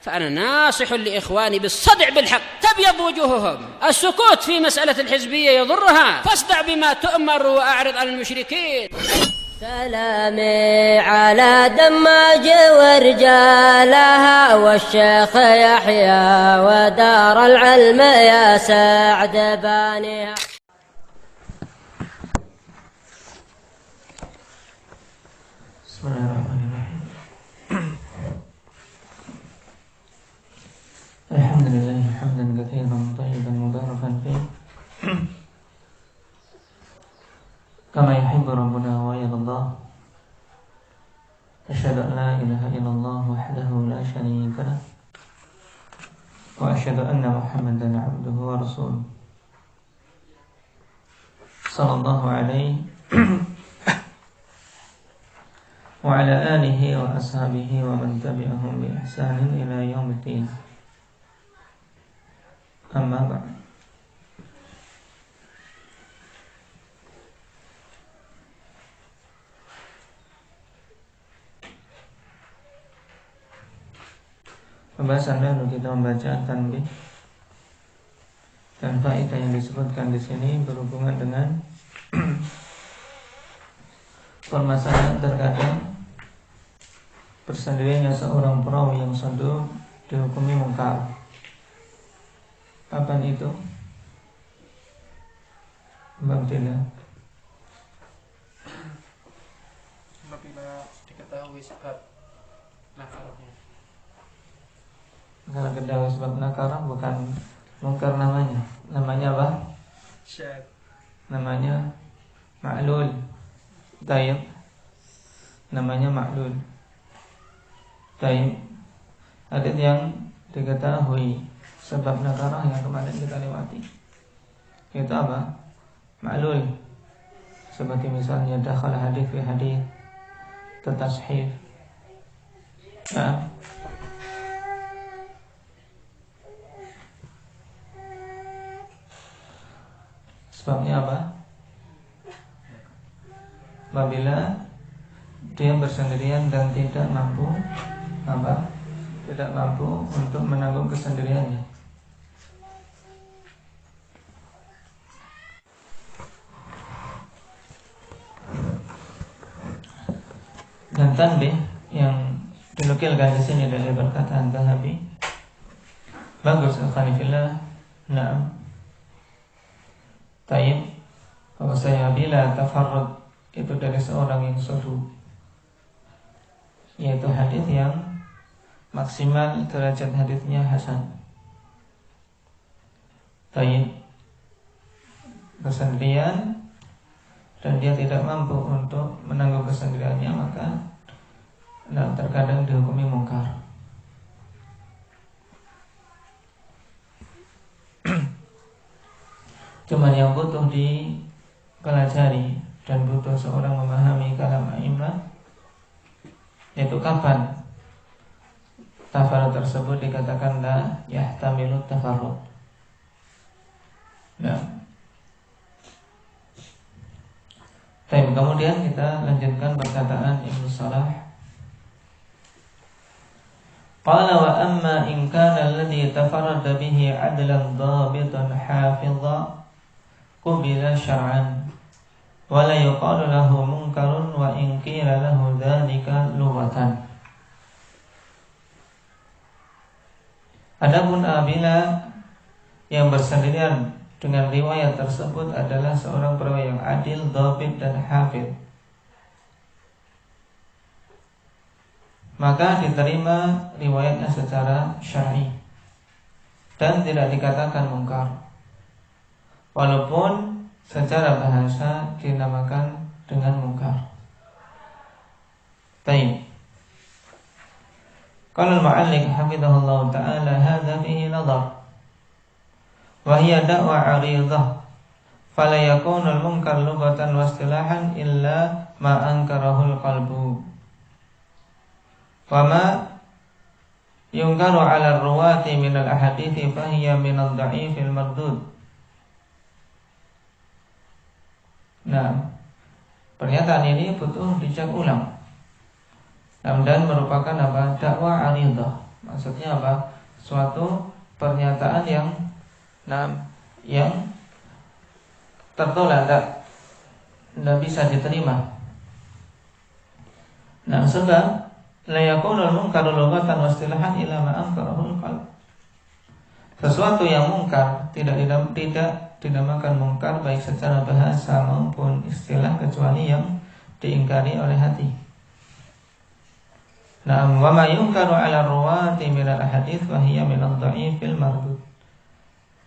فأنا ناصح لإخواني بالصدع بالحق تبيض وجوههم. السكوت في مسألة الحزبية يضرها، فاصدع بما تؤمر وأعرض عن المشركين. سلامي على دماج ورجالها والشيخ يحيى ودار العلم يا سعد بانيها. بسم الله الرحمن الرحيم. الحمد لله حمدا كثيرا طيبا مباركا فيه كما يحب ربنا ويرضى الله. أشهد أن لا إله إلا الله وحده لا شريك له وأشهد أن محمدا عبده ورسوله صلى الله عليه وعلى آله وأصحابه ومن تبعهم بإحسان إلى يوم الدين. أما بعد. Pembahasan lalu kita membaca tanbih dan faedah yang disebutkan di sini berhubungan dengan permasalahan terkadang bersendirinya seorang perawi yang saduk dihukumi mungkar. Kapan itu? Bang Tina. Apabila diketahui sebab nakarnya. Kalau ketahui sebab nakarah bukan mungkar namanya. Namanya apa? Syad. Namanya ma'lul. Tayyib. Namanya ma'lul. Tayyib. Hadits yang diketahui sebab nakarah yang kemarin kita lewati itu apa? Ma'lul. Seperti misalnya dakhal hadis fi hadis, tatashif. Sebabnya apa? Apabila dia bersendirian dan tidak mampu apa? Tidak mampu untuk menanggung kesendiriannya. Dan tanbih yang dinukilkan di sini dari perkataan Zahabi bagus alhamdulillah. Naam. Tayyib. Kalau saya bila tafarrud itu dari seorang yang sudu, yaitu hadis yang maksimal derajat hadisnya hasan. Tayyib. Kesendirian dan dia tidak mampu untuk menanggung kesendiriannya, maka terkadang dihukumi mungkar. Cuman yang butuh dipelajari dan butuh seorang memahami kalam a'imah, yaitu kapan tafarrud tersebut dikatakan la yahtamilu tafarrud. Nah, kemudian kita lanjutkan perkataan Ibnu Salah. Qala wa amma in kana alladhi tafarrada bihi 'adlan dhabitan hafidha qubila syar'an wa la yuqalu lahu munkarun wa in qila lahu dhalika lughatan. Adapun apabila yang bersendirian dengan riwayat tersebut adalah seorang perawi yang adil, dhabit dan hafidh, maka diterima riwayatnya secara syar'i dan tidak dikatakan mungkar, walaupun secara bahasa dinamakan dengan mungkar. Baik. Qala al-mu'alliq hafizahullah ta'ala hadza fihi nadhar wa hiya da'wa 'aridah fala yakunu al-munkar lughatan wa istilahan illa ma ankarahu al-qalbu wa ma yunkaru 'ala ar-ruwati min al-ahadithi fa hiya min ad-dha'if al-mardud. Nah, pernyataan ini butuh dicek ulang. Dan merupakan apa? Dakwah aridah. Maksudnya apa? Suatu pernyataan yang tertolak, tidak bisa diterima. Sebab la yakunul munkaru lughatan wa istilahan ila ma ankarahul qalb. Sesuatu yang mungkar tidak dinamakan mungkar baik secara bahasa maupun istilah kecuali yang diingkari oleh hati. Wa ma yunkaru 'ala ruwati min al-ahadits wa hiya min ad-dha'ifil mardud.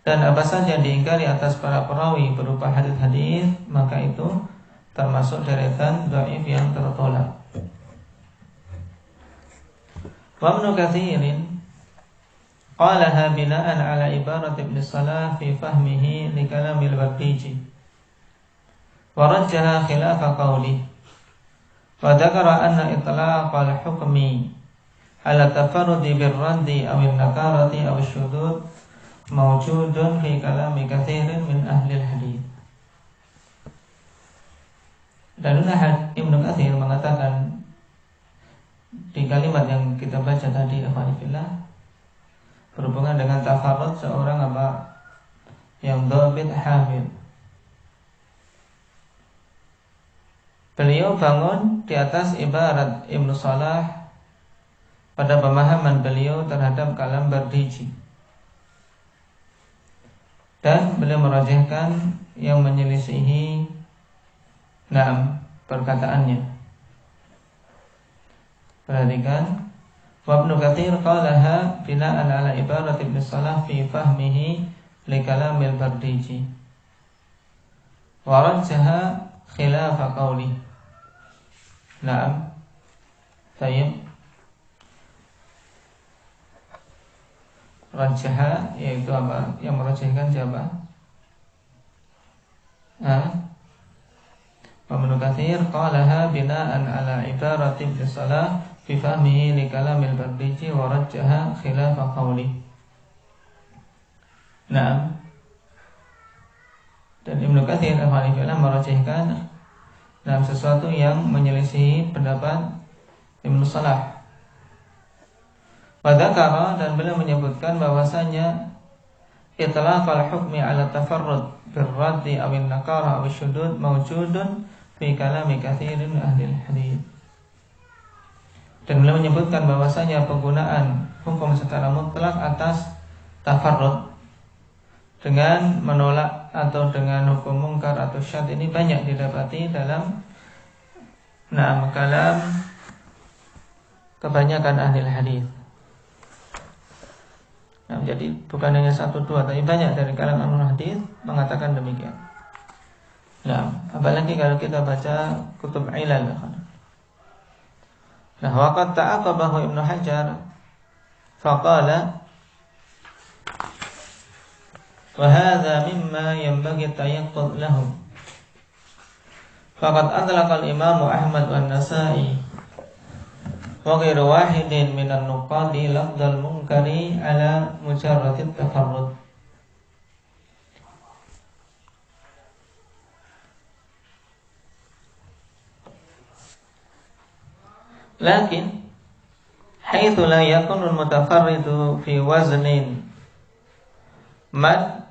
Dan apa saja diingkari atas para perawi berupa hadis-hadis, maka itu termasuk deretan dhaif yang tertolak. Wa Ibnu Katsirin qalaha bina'an 'ala ibarat Ibn Salah fi fahmihi li kalamil Baqiji wa rajjaha khilafa qawlihi wa dzakara anna itlaqal hukmi 'ala tafarrudi birraddi aw an-nakarati aw asy-syudud mawjudun fi kalami katsirin min ahli al-hadits. Dan Ibnu Katsir mengatakan di kalimat yang kita baca tadi, akhwanillah, berhubungan dengan tafarrud seorang yang dhabit hafid. Beliau bangun di atas ibarat Ibnu Salah pada pemahaman beliau terhadap kalam Bardiji, dan beliau merajihkan yang menyelisihi perkataannya. Perhatikan, wa Ibnu Katsir qalaha bina'an 'ala ibarat Ibn Salah fi fahmihi li kalamil Bardiji wa rajjaha khilafa qawli. Tayyib. Rajjaha yaitu apa? Yang merajihkan siapa? Ibnu Katsir qalaha bina'an 'ala ibarat Ibn Salah fi fahmihi li kalamil Bardiji wa rajjaha khilafa qawli. Dan Ibnu Katsir alhamdulillah merajihkan sesuatu yang menyelisihi pendapat Ibnu Salah. Wa dzakara, dan beliau menyebutkan bahwasanya itlaqal hukmi 'ala tafarrud birraddi aw an-nakara aw asy-syudud mawjudun fi kalami katsirin ahli al-hadits. Dan beliau menyebutkan bahwasanya penggunaan hukum secara mutlak atas tafarrud dengan menolak atau dengan hukum mungkar atau syadz ini banyak didapati dalam kalam kebanyakan ahli hadis. Jadi bukan hanya satu dua, tapi banyak dari kalangan ahli hadis mengatakan demikian. Apalagi kalau kita baca kutub ilal. Waqad ta'aqabahu Ibnu Hajar faqala wa hadha mimma yanbaghi tayaqqud lahu. Faqad adlaqa al-Imam Ahmad wa an-Nasa'i wa ghairu wahidin minan nuqadi lafdhal munkari ala mujarrad at-tafarrud. Lakin haitsu la yakunu al-mutafarridu fi waznin man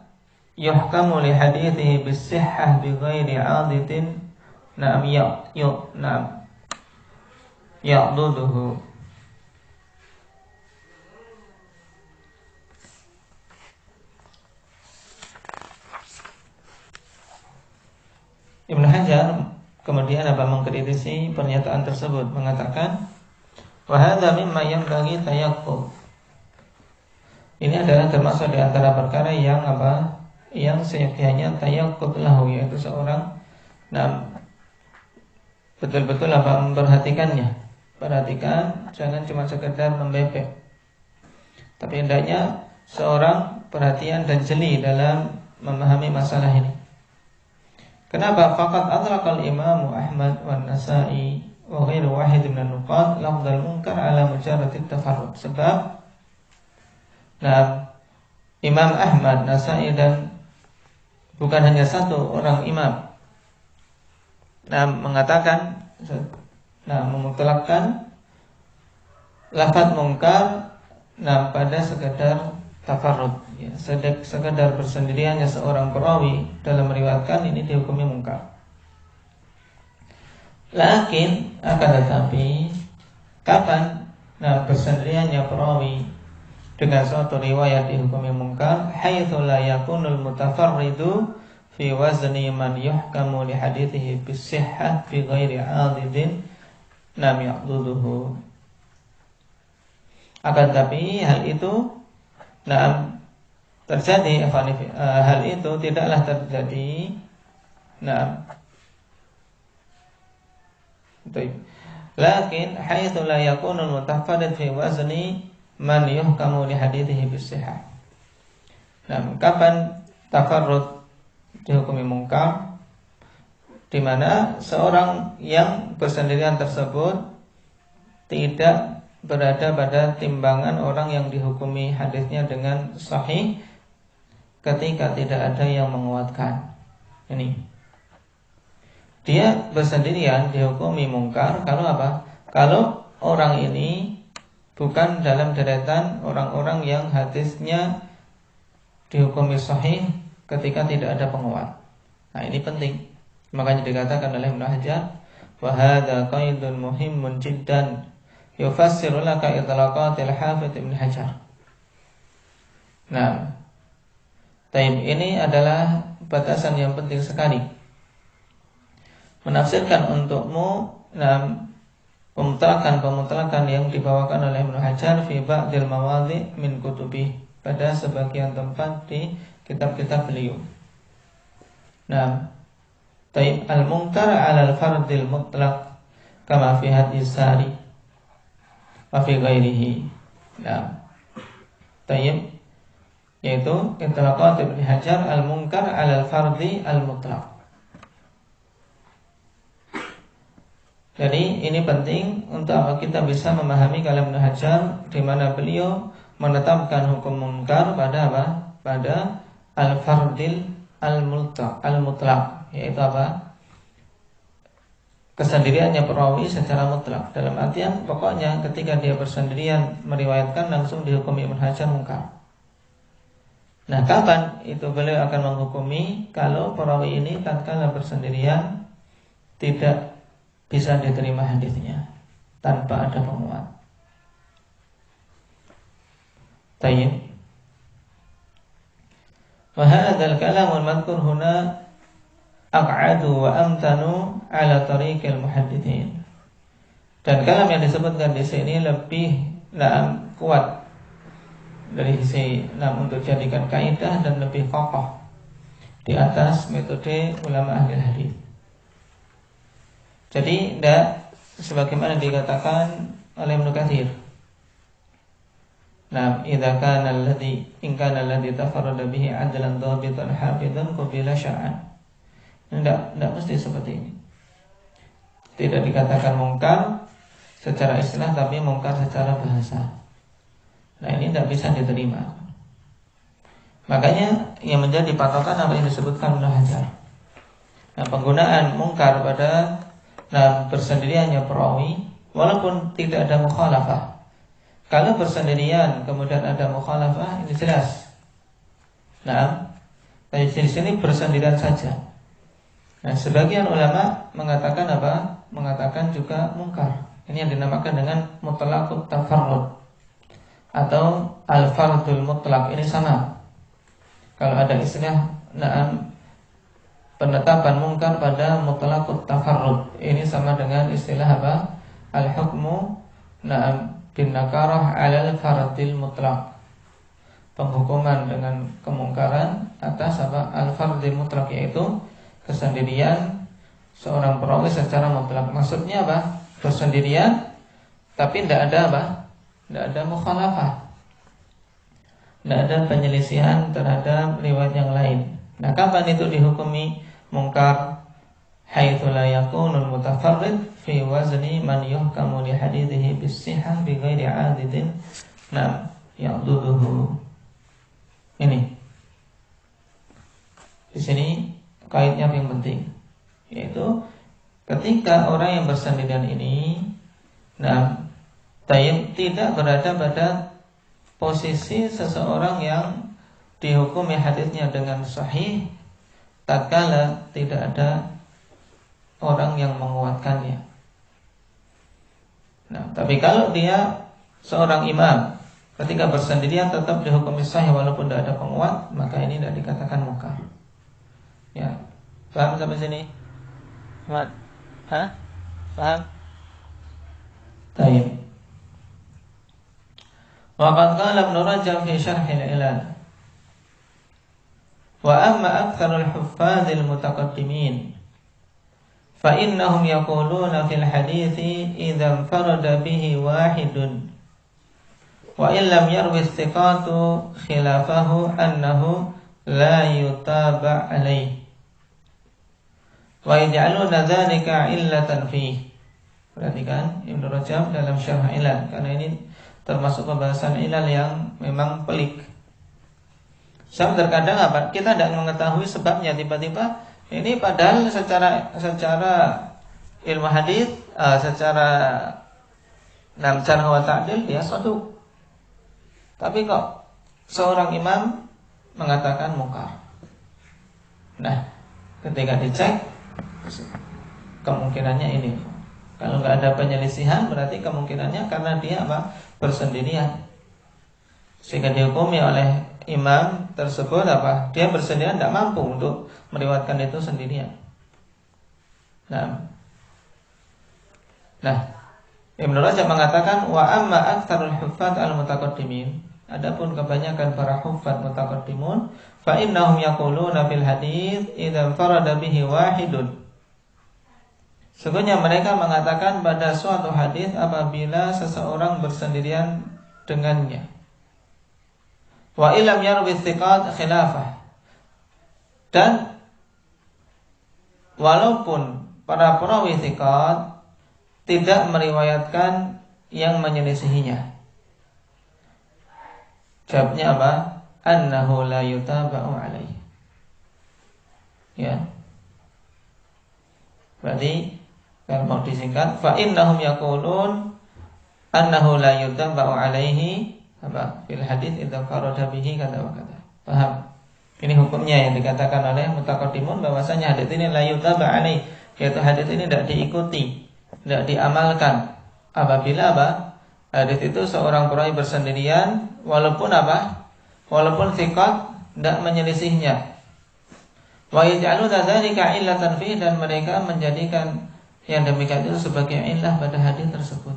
yuhkamu li hadithihi bis-sihhah bi ghairi 'aditin ya'duduhu. Ibnu Hajar kemudian mengkritisi pernyataan tersebut, mengatakan wa hadza mimma yanbaghi tayaqqud. Ini adalah termasuk di antara perkara yang yang seyogyanya tayaqqud lahu, yaitu seorang betul-betul memperhatikannya. Perhatikan, jangan cuma sekedar membebek, tapi hendaknya seorang perhatian dan jeli dalam memahami masalah ini. Kenapa? Faqad adlaqal Imam Ahmad wa an-Nasa'i wa ghairu wahid min an-nuqad lafdhal munkar ala mujarrad at-tafarrud. Sebab Imam Ahmad, Nasa'i dan bukan hanya satu orang imam mengatakan memutlakkan lafaz mungkar pada sekedar tafarrud, ya, sekedar bersendiriannya seorang perawi dalam meriwayatkan, ini dihukumi mungkar. Lakin akan tetapi kapan bersendiriannya perawi dengan suatu riwayat dihukumi mungkar? Haitsu la yakunul mutafarridu fi wazni man yuhkamu li hadithihi bis-sihhah fi ghairi 'adidin lam ya'duduhu. Akan tetapi hal itu terjadi, hal itu tidaklah terjadi. Lakin haitsu la yakunul mutafarrid fi wazni man yuhkamu li hadithihi bis-sihhah. Kapan tafarrud dihukumi mungkar? Di mana seorang yang bersendirian tersebut tidak berada pada timbangan orang yang dihukumi hadisnya dengan sahih ketika tidak ada yang menguatkan. Ini dia bersendirian dihukumi mungkar kalau apa? Kalau orang ini bukan dalam deretan orang-orang yang hadisnya dihukumi sahih ketika tidak ada penguat. Nah, ini penting. Makanya dikatakan oleh Ibnu Hajar, wa hadza qaidun muhimmun jiddan yufassiru laka itlaqatil Hafidz Ibnu Hajar. Nah, ini adalah batasan yang penting sekali, menafsirkan untukmu pemutlakan yang dibawakan oleh Ibnu Hajar fi ba'dil mawadhi min kutubi, pada sebagian tempat di kitab-kitab beliau. Al-munkar 'ala al-fardil mutlaq kama fi hadis sari wa fi ghairihi. Yaitu itlaqat Ibnu Hajar al-munkar 'ala al-fardi al-mutlaq. Jadi ini penting untuk apa kita bisa memahami kalam Ibnu Hajar, di mana beliau menetapkan hukum munkar pada apa? Pada al-fardil al-mutlaq, yaitu apa? Kesendiriannya perawi secara mutlak. Dalam artian pokoknya ketika dia bersendirian meriwayatkan langsung dihukumi Ibnu Hajar mungkar. Nah, kapan itu beliau akan menghukumi? Kalau perawi ini tatkala bersendirian tidak bisa diterima hadisnya tanpa ada penguat. Tayyib. Wa hadzal kalamul madhkur huna aq'adu wa amtanu ala tariqil muhadditsin. Dan kalam yang disebutkan di sini lebih kuat dari sisi untuk jadikan kaidah dan lebih kokoh di atas metode ulama ahli hadis. Jadi tidak sebagaimana dikatakan oleh Ibnu Katsir. Idza kana alladhi in kana alladhi tafarrada bihi 'adlan dhabitan hafidhan qabila syar'an. Tidak mesti seperti ini. Tidak dikatakan mungkar secara istilah, tapi mungkar secara bahasa. Nah, ini tidak bisa diterima. Makanya yang menjadi patokan apa yang disebutkan Ibnu Hajar. Nah, penggunaan mungkar pada bersendiriannya perawi, walaupun tidak ada mukhalafah. Kalau bersendirian kemudian ada mukhalafah, ini jelas. Di sini bersendirian saja. Nah, sebagian ulama mengatakan apa? Mengatakan juga mungkar. Ini yang dinamakan dengan mutlaqut tafarrud atau al-fardul mutlaq. Ini sama. Kalau ada istilah penetapan mungkar pada mutlaqut tafarrud, ini sama dengan istilah apa? Al-hukmu bin nakarah 'alal fardil mutlaq. Penghukuman dengan kemungkaran atas apa? Al-fardil mutlaq, yaitu kesendirian seorang perawi secara mutlak. Maksudnya apa? Bersendirian tapi tidak ada apa? Tidak ada mukhalafah, tidak ada penyelisihan terhadap riwayat yang lain. Nah, kapan itu dihukumi mungkar? Haitsu la yakunul mutafarrid fi wazni man yuhkamu li hadithihi bis-sihhah bi ghairi 'adidin ya'duduhu. Ini di sini kaidnya yang penting, yaitu ketika orang yang bersendirian ini tidak berada pada posisi seseorang yang dihukumi hadisnya dengan sahih tatkala tidak ada orang yang menguatkannya. Nah, tapi kalau dia seorang imam ketika bersendirian tetap dihukumi sahih walaupun tidak ada penguat, maka ini tidak dikatakan munkar. Ya, paham sampai sini? Paham? Baik. Waqad qala Ibnu Rajab fi Syarh al-Ilal. Wa amma aktsarul huffadzil mutaqaddimin fa innahum yaquluna fil hadithi idza farada bihi wahidun wa illam yarwi istiqatu khilafahu annahu la yutaba' alayhi wa yaj'aluna dzalika illatan fihi. Perhatikan Ibnu Rajab dalam Syarh Ilal, karena ini termasuk pembahasan ilal yang memang pelik. Sebab terkadang apa? Kita tidak mengetahui sebabnya, tiba-tiba ini padahal secara ilmu hadis, secara jarh wa ta'dil dia sadu. Tapi kok seorang imam mengatakan munkar. Nah, ketika dicek kemungkinannya ini. Kalau nggak ada penyelisihan berarti kemungkinannya karena dia apa? Bersendirian. Sehingga dihukumi oleh imam tersebut apa? Dia bersendirian, tidak mampu untuk meriwayatkan itu sendirian. Nah, Ibnu Rajab mengatakan wa amma aktsarul huffaz al-mutaqaddimin. Adapun kebanyakan para huffaz mutaqaddimun fa innahum yaquluna fil hadits idza farada bihi wahidun. Sesungguhnya mereka mengatakan pada suatu hadis apabila seseorang bersendirian dengannya. Wa illam yarwi thiqat khilafah. Dan walaupun para perawi thiqat tidak meriwayatkan yang menyelisihinya. Jawabnya apa? Annahu la yutaba'u alaihi. Ya. Berarti kalau mau disingkat, fa innahum yaqulun annahu la yutaba'u alaihi apa? Fil hadits idza farada bihi kata wa kata. Paham? Ini hukumnya yang dikatakan oleh mutaqaddimun bahwasanya hadits ini la yutaba'u alaihi, yaitu hadits ini tidak diikuti, tidak diamalkan apabila apa? Hadits itu seorang perawi bersendirian walaupun apa? Walaupun thiqat tidak menyelisihnya. Wa yaj'aluna dzalika illatan fi, dan mereka menjadikan yang demikian itu sebagai illah pada hadis tersebut.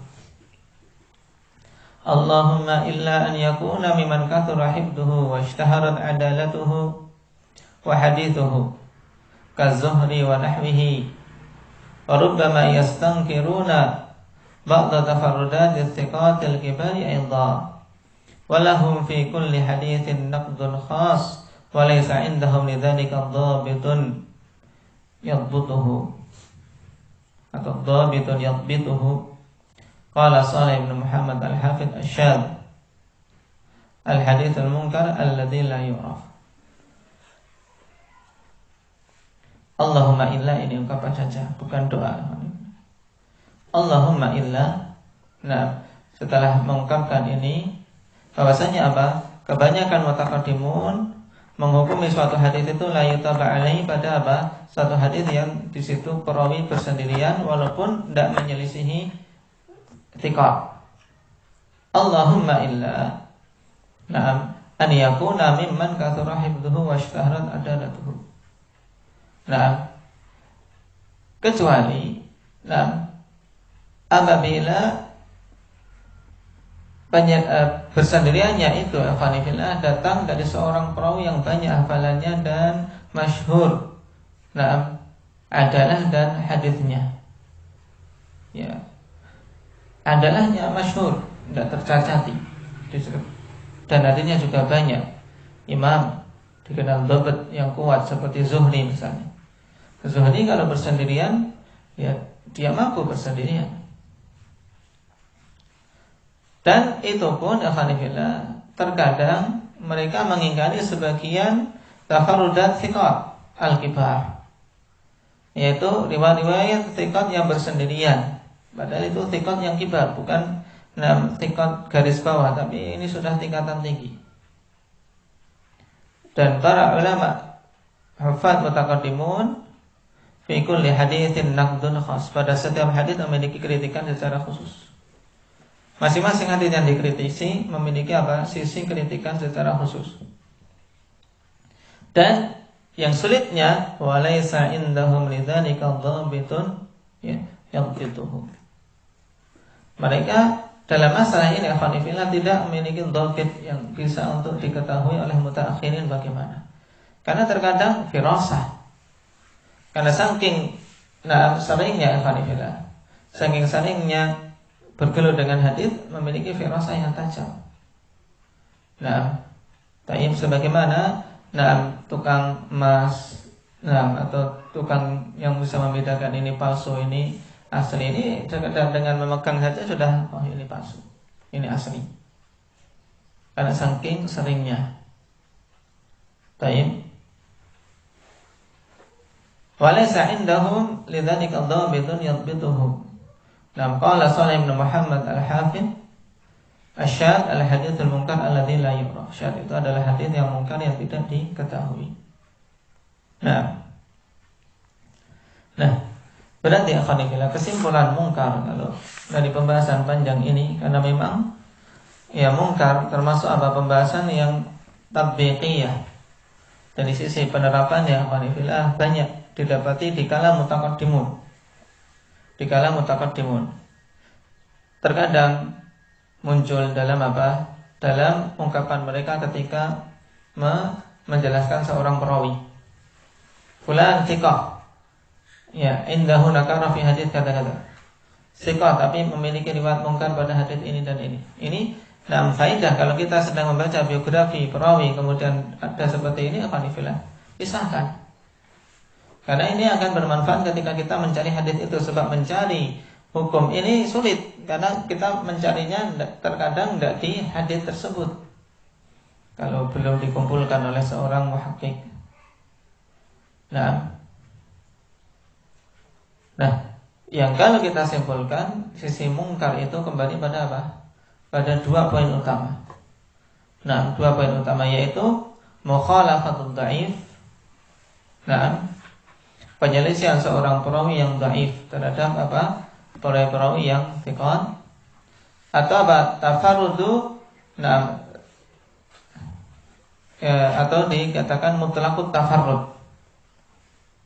Allahumma illa an yakuna mimman kathura hifdhuhu wa ishtaharat adalatuhu wa hadithuhu kazuhri wa nahwihi wa rubbama yastankiruna ba'da tafarrudat istiqatil kibari aidha wa lahum fi kulli hadithin naqdun khas wa laysa indahum lidzalika dhabitun yadbutuhu atau dhabitun yadbituhu. Qala Shalih bin Muhammad al-Hafidh asy-Syadz al-hadits al-munkar alladzi la yu'raf. Allahumma illa, ini ungkapan saja, bukan doa. Allahumma illa. Nah, setelah mengungkapkan ini bahwasanya apa? Kebanyakan mutaqaddimun menghukumi suatu hadis itu la yutaba alaihi pada apa? Satu hadis yang di situ perawi bersendirian walaupun tidak menyelisihi thiqah. Allahumma illa na'am an yakuna mimman kathura hifdhuhu wa ishtaharat adalatuhu. Nah, kecuali apabila bersendiriannya itu afanifillah datang dari seorang perawi yang banyak hafalannya dan masyhur, adalah dan hadisnya, ya, adalahnya masyhur, tidak tercacati, dan hadisnya juga banyak. Imam dikenal dhabt yang kuat seperti Zuhri misalnya. Zuhri kalau bersendirian, ya dia mampu bersendirian. Dan itu pun alhamdulillah terkadang mereka mengingkari sebagian tafarrudat thiqat al-kibar, yaitu riwayat-riwayat thiqat yang bersendirian. Padahal itu thiqat yang kibar, bukan tingkat garis bawah, tapi ini sudah tingkatan tinggi. Dan para ulama hufaz mutaqaddimun fi kulli haditsin naqdun khas, pada setiap hadits memiliki kritikan secara khusus. Masing-masing hadits yang dikritisi memiliki apa? Sisi kritikan secara khusus. Dan yang sulitnya walaysa indahum lidzalika dhabitun yaqtituhu. Mereka dalam masalah ini akhwanifillah tidak memiliki dhabit yang bisa untuk diketahui oleh mutaakhirin bagaimana. Karena terkadang firasah. Karena saking seringnya akhwanifillah, saking seringnya bergelut dengan hadis memiliki firasah yang tajam. Taib sebagaimana tukang emas, atau tukang yang bisa membedakan ini palsu, ini asli, ini dengan memegang saja sudah, oh ini palsu, ini asli. Karena saking seringnya. Taib. Walaysa indahum lidzalika dhabitun yadbituhu. Qala Shalih bin Muhammad al-Hafidh, asyad al-haditsul munkar alladzi la yura. Syad itu adalah hadis yang mungkar yang tidak diketahui. Nah, berarti akhwanillah, kesimpulan mungkar kalau dari pembahasan panjang ini, karena memang ya mungkar termasuk apa, pembahasan yang tatbiqiyah. Dari sisi penerapannya akhwanillah banyak didapati di kalam mutaqaddimun. Di kalam mutaqaddimun terkadang muncul dalam apa? Dalam ungkapan mereka ketika menjelaskan seorang perawi. Fulan thiqah. Ya, indahu nakara fi hadits kata-kata. Thiqah tapi memiliki riwayat mungkar pada hadits ini dan ini. Ini faidah kalau kita sedang membaca biografi perawi kemudian ada seperti ini, akhwanillah, pisahkan. Karena ini akan bermanfaat ketika kita mencari hadis itu, sebab mencari hukum ini sulit karena kita mencarinya terkadang tidak di hadis tersebut kalau belum dikumpulkan oleh seorang muhakkik. Nah, yang kalau kita simpulkan sisi mungkar itu kembali pada apa? Pada dua poin utama. Dua poin utama yaitu mukhalafatul dhaif. Penyelisihan seorang perawi yang dhaif terhadap apa? Perawi yang thiqah, atau apa? Tafarrudu, atau dikatakan mutlaqut tafarrud.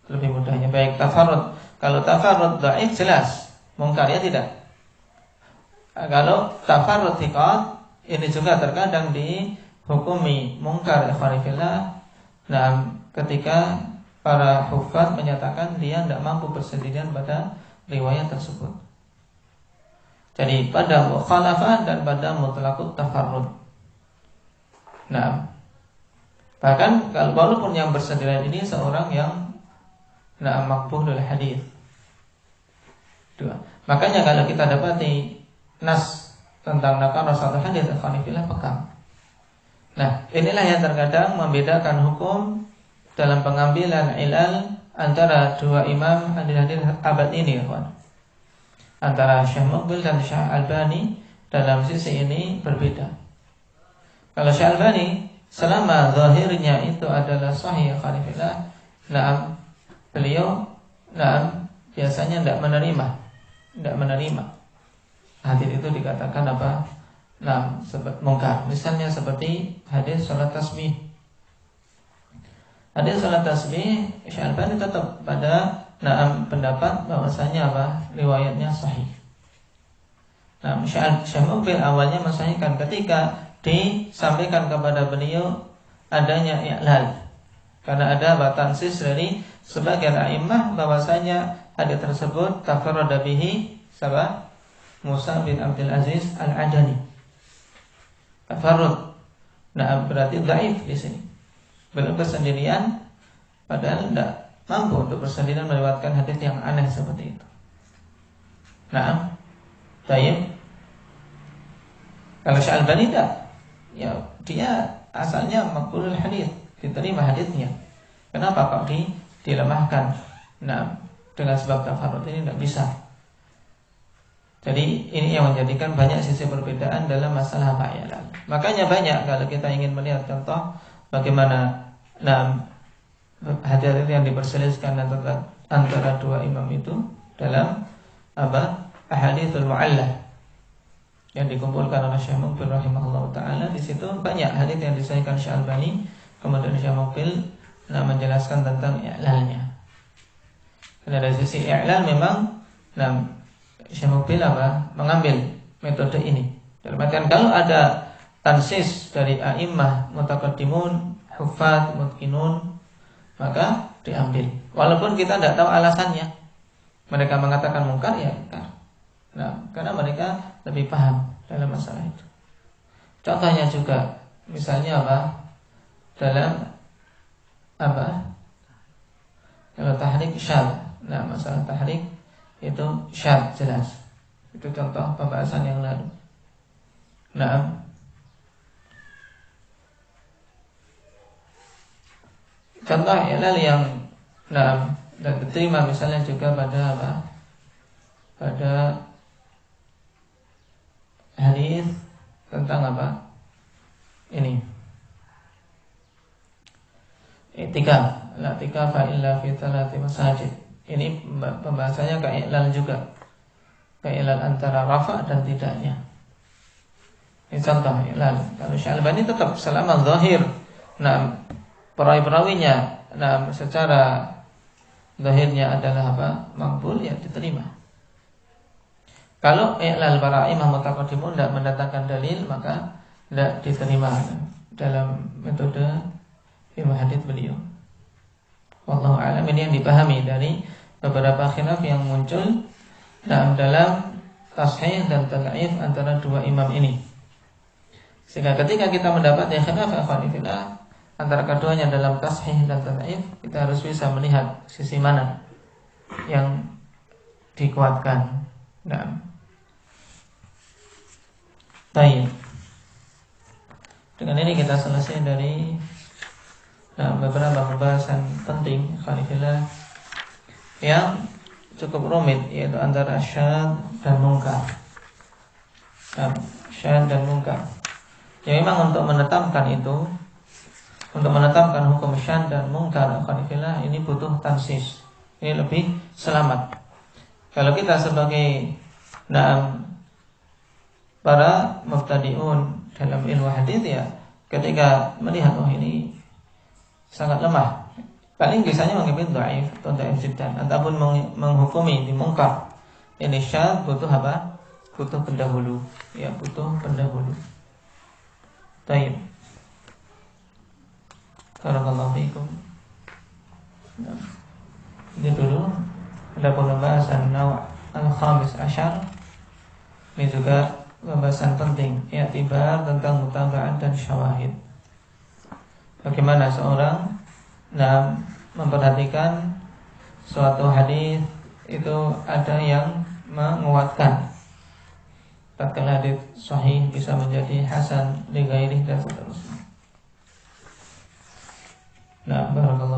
Lebih mudahnya baik tafarrud. Kalau tafarrud dhaif jelas mungkar, ya tidak. Kalau tafarrud thiqah ini juga terkadang dihukumi mungkar ikhwanillah. Ketika para hufaz menyatakan dia tidak mampu bersendirian pada riwayat tersebut. Jadi pada mukhalafah dan pada mutlaqut tafarrud. Bahkan kalau walaupun yang bersendirian ini seorang yang maqbulul hadis. Makanya kalau kita dapati nas tentang nakar satu hadis, akhwanillah, pegang. Inilah yang terkadang membedakan hukum dalam pengambilan ilal antara dua imam hadis abad ini, kawan. Antara Syekh Muqbil dan Syekh Albani dalam sisi ini berbeda. Kalau Syekh Albani selama zahirnya itu adalah sahih, khalifillah, beliau biasanya tidak menerima hadis itu dikatakan apa? Mungkar. Misalnya seperti hadis salat tasbih. Hadis salat tasbih, Syekh Albani tetap pada pendapat bahwasanya apa? Riwayatnya sahih. Syekh Muqbil awalnya mensahihkan ketika disampaikan kepada beliau adanya i'lal. Karena ada tansis dari sebagian a'immah bahwasanya hadis tersebut tafarrada bihi Musa bin Abdul Aziz Al-Adani. Tafarrud. Berarti dhaif di sini. Belum bersendirian, padahal tidak mampu untuk bersendirian melewatkan hadis yang aneh seperti itu. Baik. Kalau Syekh Albani tidak, ya dia asalnya maqbulul hadis, diterima hadisnya. Kenapa kok dilemahkan? Dengan sebab tafarrud ini tidak bisa. Jadi ini yang menjadikan banyak sisi perbedaan dalam masalah i'lal. Makanya banyak kalau kita ingin melihat contoh bagaimana hadis yang diperselisihkan antara dua imam itu dalam ahaditsul mu'allah yang dikumpulkan oleh Syekh Muqbil rahimahullah taala. Di situ banyak hadis yang disahihkan Syekh Albani, kemudian Syekh Muqbil menjelaskan tentang i'lalnya. Karena dari sisi i'lal memang Syekh Muqbil mengambil metode ini. Dalam artian kalau ada tansis dari a'immah mutaqaddimun, huffaz, mutqinun, maka diambil. Walaupun kita tidak tahu alasannya. Mereka mengatakan mungkar, ya mungkar. Karena mereka lebih paham dalam masalah itu. Contohnya juga, misalnya dalam kalau tahrik syadz. Masalah tahrik itu syadz jelas. Itu contoh pembahasan yang lalu. Contoh i'lal yang dan diterima misalnya juga pada hadis tentang ini i'tikaf, la i'tikafa illa fi thalathi masajid. Ini pembahasannya ka'i'lal juga, ka'i'lal antara rafa dan tidaknya. Ini contoh i'lal. Kalau Syalbani tetap selama zahir perawi-perawinya secara zahirnya adalah maqbul, ya diterima. Kalau i'lal para imam mutaqaddimun tidak mendatangkan dalil, maka tidak diterima dalam metode ilmu hadis beliau. Wallahu a'lam. Ini yang dipahami dari beberapa khilaf yang muncul dalam tashih dan tad'if antara dua imam ini. Sehingga ketika kita mendapat khilaf akhwanifillah antara keduanya dalam tashih dan tad'if, kita harus bisa melihat sisi mana yang dikuatkan. Baik. Dengan ini kita selesai dari beberapa pembahasan penting akhwanifillah yang cukup rumit, yaitu antara syadz dan munkar. Syadz dan munkar. Ya memang untuk menetapkan hukum syadz dan munkar akhwanifillah ini butuh tansis. Ini lebih selamat. Kalau kita sebagai para mubtadi'un dalam ilmu hadis, ya ketika melihat ini sangat lemah, paling biasanya mengambil dhaif atau dhaif jiddan, ataupun menghukumi di munkar. Ini syadz butuh butuh pendahulu, ya butuh pendahulu. Baik. Barakallahu fiikum. Ini dulu ada pembahasan naw' al-khamis asyar. Ini juga pembahasan penting, i'tibar tentang mutaba'at dan syawahid. Bagaimana seorang memperhatikan suatu hadis itu ada yang menguatkan, tatkala hadis sahih bisa menjadi hasan li ghairihi dan seterusnya. Barakallahu